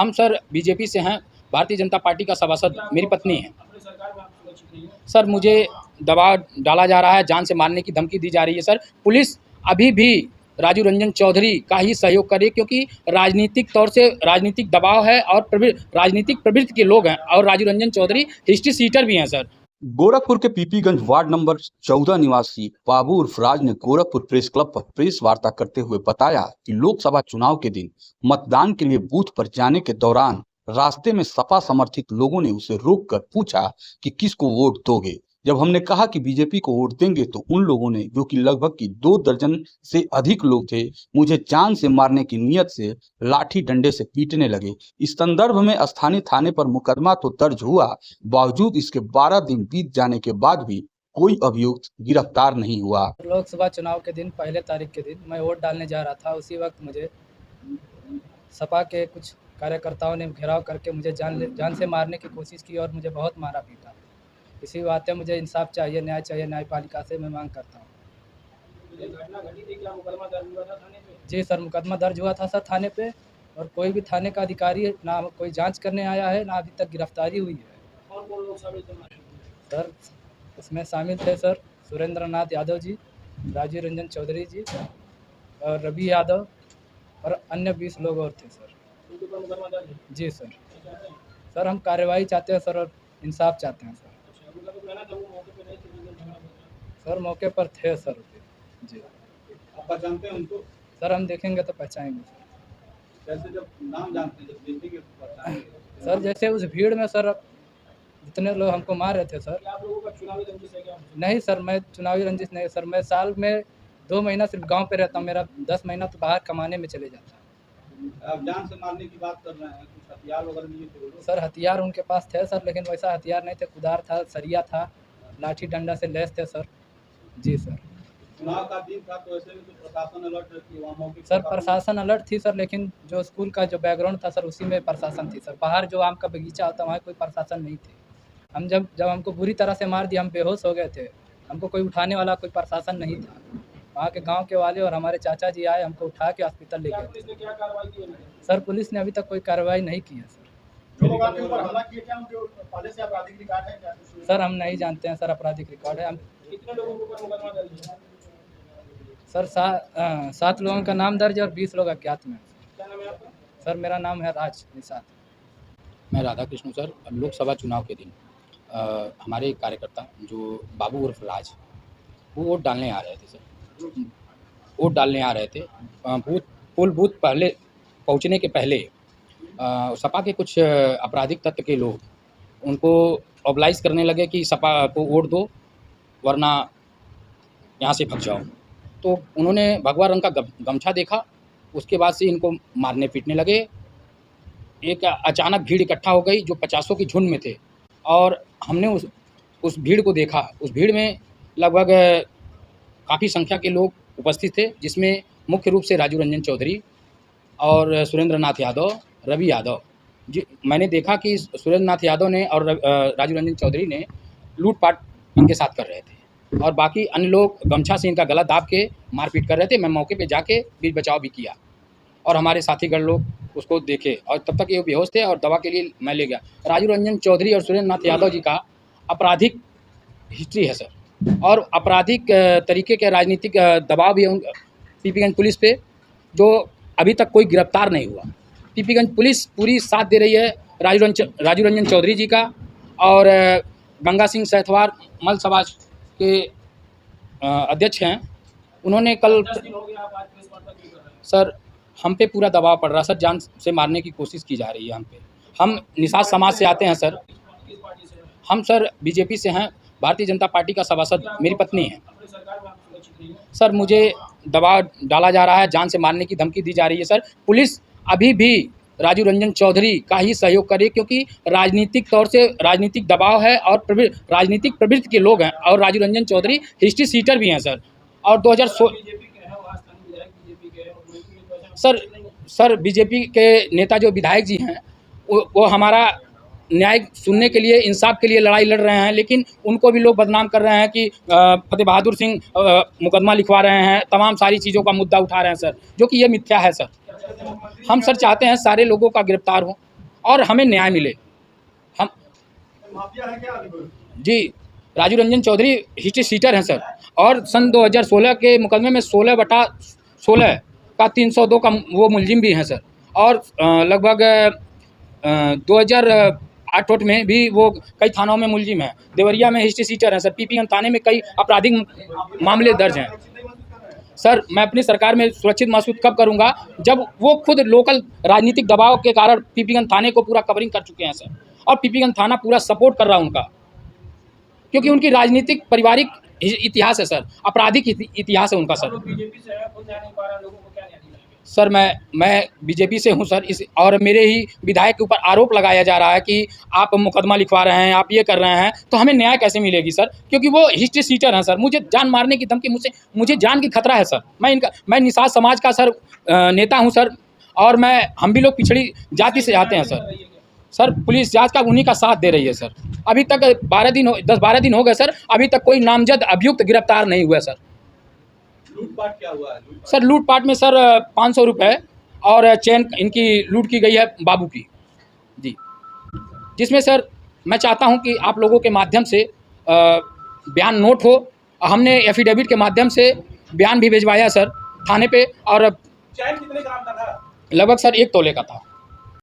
हम sir BJP से हैं, भारतीय जनता पार्टी का सभासद मेरी पत्नी है। सर मुझे दबाव डाला जा रहा है, जान से मारने की धमकी दी जा रही है। सर पुलिस अभी भी राजू रंजन चौधरी का ही सहयोग करे, क्योंकि राजनीतिक तौर से राजनीतिक दबाव है और राजनीतिक प्रवृत्ति के लोग हैं, और राजू रंजन चौधरी हिस्ट्री सीटर भी हैं। सर गोरखपुर के पीपीगंज वार्ड नंबर 14 निवासी बाबू उर्फ राज ने गोरखपुर प्रेस क्लब पर प्रेस वार्ता करते हुए बताया कि लोकसभा चुनाव के दिन मतदान के लिए बूथ पर जाने के दौरान रास्ते में सपा समर्थित लोगों ने उसे रोककर पूछा कि किसको वोट दोगे। जब हमने कहा कि बीजेपी को वोट देंगे तो उन लोगों ने, जो कि लगभग की 2 दर्जन से अधिक लोग थे, मुझे जान से मारने की नीयत से लाठी डंडे से पीटने लगे। इस संदर्भ में स्थानीय थाने पर मुकदमा तो दर्ज हुआ, बावजूद इसके 12 दिन बीत जाने के बाद भी कोई अभियुक्त गिरफ्तार नहीं हुआ। लोकसभा चुनाव के दिन, पहले तारीख के दिन मैं वोट डालने जा रहा था। उसी वक्त मुझे सपा के कुछ कार्यकर्ताओं ने घेराव करके मुझे जान से मारने की कोशिश की और मुझे बहुत मारा पीटा। इसी बात है, मुझे इंसाफ चाहिए, न्याय चाहिए। न्यायपालिका से मैं मांग करता हूँ। जी सर, मुकदमा दर्ज हुआ था सर थाने पे, और कोई भी थाने का अधिकारी ना कोई जांच करने आया है, ना अभी तक गिरफ्तारी हुई है। सर इसमें शामिल थे सर सुरेंद्र नाथ यादव जी, राजू रंजन चौधरी जी और रवि यादव और अन्य 20 लोग और थे सर। जी सर हम कार्रवाई चाहते हैं सर, और इंसाफ चाहते हैं सर। सर मौके पर थे सर। जी आप पहचानते हैं उनको? सर हम देखेंगे तो पहचानेंगे सर। कैसे, जब नाम जानते हैं, जब देखेंगे तो पहचानेंगे? सर जैसे उस भीड़ में सर जितने लोग हमको मार रहे थे सर। क्या आप लोगों का चुनावी रंजिश है क्या? नहीं सर, मैं चुनावी रंजिश नहीं सर। मैं साल में 2 महीना सिर्फ गांव पे रहता हूँ, मेरा 10 महीना तो बाहर कमाने में चले जाता है। आप जान से मारने की बात कर रहे हैं, कुछ हथियार वगैरह नहीं थे? सर हथियार उनके पास थे सर, लेकिन वैसा हथियार नहीं थे। कुदार था, सरिया था, लाठी डंडा से लैस थे सर। जी सर। चुनाव का दिन था तो ऐसे में तो प्रशासन अलर्ट रहती है वहाँ मौके? सर प्रशासन अलर्ट थी सर, लेकिन जो स्कूल का जो बैकग्राउंड था सर, उसी में प्रशासन थी सर। बाहर जो आम का बगीचा होता है वहाँ कोई प्रशासन नहीं थी। हम जब हमको बुरी तरह से मार दिया, हम बेहोश हो गए थे। हमको कोई उठाने वाला कोई प्रशासन नहीं था। वहाँ के गांव के वाले और हमारे चाचा जी आए, हमको उठा के हॉस्पिटल ले गए। पुलिस ने क्या कार्रवाई की? सर पुलिस ने अभी तक कोई कार्रवाई नहीं की है सर। पहले से आपराधिक रिकॉर्ड है क्या? सर हम नहीं जानते हैं सर, आपराधिक रिकॉर्ड है। हम कितने लोगों के ऊपर मुकदमा दर्ज है? सर 7 लोगों का नाम दर्ज और 20 लोग अज्ञात में। क्या नाम है आपका? सर मेरा नाम है राज निषाद। मैं राधा कृष्ण सर। लोकसभा चुनाव के दिन हमारे एक कार्यकर्ता जो बाबू उर्फ राज, वो वोट डालने आ रहे थे सर। वोट डालने आ रहे थे। बूथ पहले पहुंचने के पहले सपा के कुछ आपराधिक तत्व के लोग उनको ऑबलाइज करने लगे कि सपा को वोट दो वरना यहाँ से भग जाओ। तो उन्होंने भगवा रंग का गमछा देखा, उसके बाद से इनको मारने पीटने लगे। एक अचानक भीड़ इकट्ठा हो गई जो 50 की झुंड में थे, और हमने उस भीड़ को देखा। उस भीड़ में लगभग काफ़ी संख्या के लोग उपस्थित थे, जिसमें मुख्य रूप से राजू रंजन चौधरी और सुरेंद्र नाथ यादव, रवि यादव जी। मैंने देखा कि सुरेंद्र नाथ यादव ने और राजू रंजन चौधरी ने लूटपाट इनके साथ कर रहे थे, और बाकी अन्य लोग गमछा से इनका गला दाब के मारपीट कर रहे थे। मैं मौके पे जाके बीच बचाव भी किया, और हमारे साथीगण लोग उसको देखे, और तब तक ये बेहोश थे और दवा के लिए मैं ले गया। राजू रंजन चौधरी और सुरेंद्र नाथ यादव जी का आपराधिक हिस्ट्री है सर, और आपराधिक तरीके के राजनीतिक दबाव भी है पीपीगंज पुलिस पे, जो अभी तक कोई गिरफ्तार नहीं हुआ। पीपीगंज पुलिस पूरी साथ दे रही है राजू रंजन चौधरी जी का, और गंगा सिंह सैथवार मल समाज के अध्यक्ष हैं। उन्होंने कल सर हम पे पूरा दबाव पड़ रहा सर, जान से मारने की कोशिश की जा रही है हम पे। हम निषाद समाज से आते हैं सर। हम सर बीजेपी से हैं, भारतीय जनता पार्टी का सभासद मेरी पत्नी है। सर मुझे दबाव डाला जा रहा है, जान से मारने की धमकी दी जा रही है। सर पुलिस अभी भी राजू रंजन चौधरी का ही सहयोग करे, क्योंकि राजनीतिक तौर से राजनीतिक दबाव है और राजनीतिक प्रवृत्ति के लोग हैं, और राजू रंजन चौधरी हिस्ट्री सीटर भी हैं सर। और 2016 सर बीजेपी के नेता जो विधायक जी हैं वो हमारा न्याय सुनने के लिए, इंसाफ के लिए लड़ाई लड़ रहे हैं, लेकिन उनको भी लोग बदनाम कर रहे हैं कि फतेह बहादुर सिंह मुकदमा लिखवा रहे हैं, तमाम सारी चीज़ों का मुद्दा उठा रहे हैं सर, जो कि ये मिथ्या है सर। हम सर चाहते हैं सारे लोगों का गिरफ्तार हो, और हमें न्याय मिले। हम माफिया है क्या? जी, राजू रंजन चौधरी हिस्ट्री सीटर हैं सर, और सन 2016 के मुकदमे में 16/16 का 302 का वो मुलजिम भी हैं सर, और लगभग 2008 में भी वो कई थानों में मुलजिम हैं। देवरिया में हिस्ट्री सीटर हैं सर, पीपीगंज थाने में कई आपराधिक मामले दर्ज हैं। सर, मैं अपनी सरकार में सुरक्षित महसूस कब करूंगा जब वो खुद लोकल राजनीतिक दबाव के कारण पीपीगंज थाने को पूरा कवरिंग कर चुके हैं सर, और पीपीगंज थाना पूरा सपोर्ट कर रहा है उनका, क्योंकि उनकी राजनीतिक पारिवारिक इतिहास है सर, आपराधिक इतिहास है उनका सर। सर, मैं बीजेपी से हूं सर, इस और मेरे ही विधायक के ऊपर आरोप लगाया जा रहा है कि आप मुकदमा लिखवा रहे हैं, आप ये कर रहे हैं, तो हमें न्याय कैसे मिलेगी सर? क्योंकि वो हिस्ट्री सीटर हैं सर, मुझे जान मारने की धमकी, मुझे जान की खतरा है सर। मैं निषाद समाज का सर नेता हूँ सर, और हम भी लोग पिछड़ी जाति से आते हैं सर। सर, पुलिस जांच का उन्हीं का साथ दे रही है सर। अभी तक 10-12 दिन हो गए सर, अभी तक कोई नामजद अभियुक्त गिरफ्तार नहीं हुआ सर। लूटपाट क्या हुआ है? सर, लूटपाट में सर 500 रुपये और चेन इनकी लूट की गई है बाबू की जी, जिसमें सर मैं चाहता हूं कि आप लोगों के माध्यम से बयान नोट हो। हमने एफिडेविट के माध्यम से बयान भी भिजवाया सर थाने पे, और चैन कितने ग्राम का था? लगभग सर 1 तोले का था।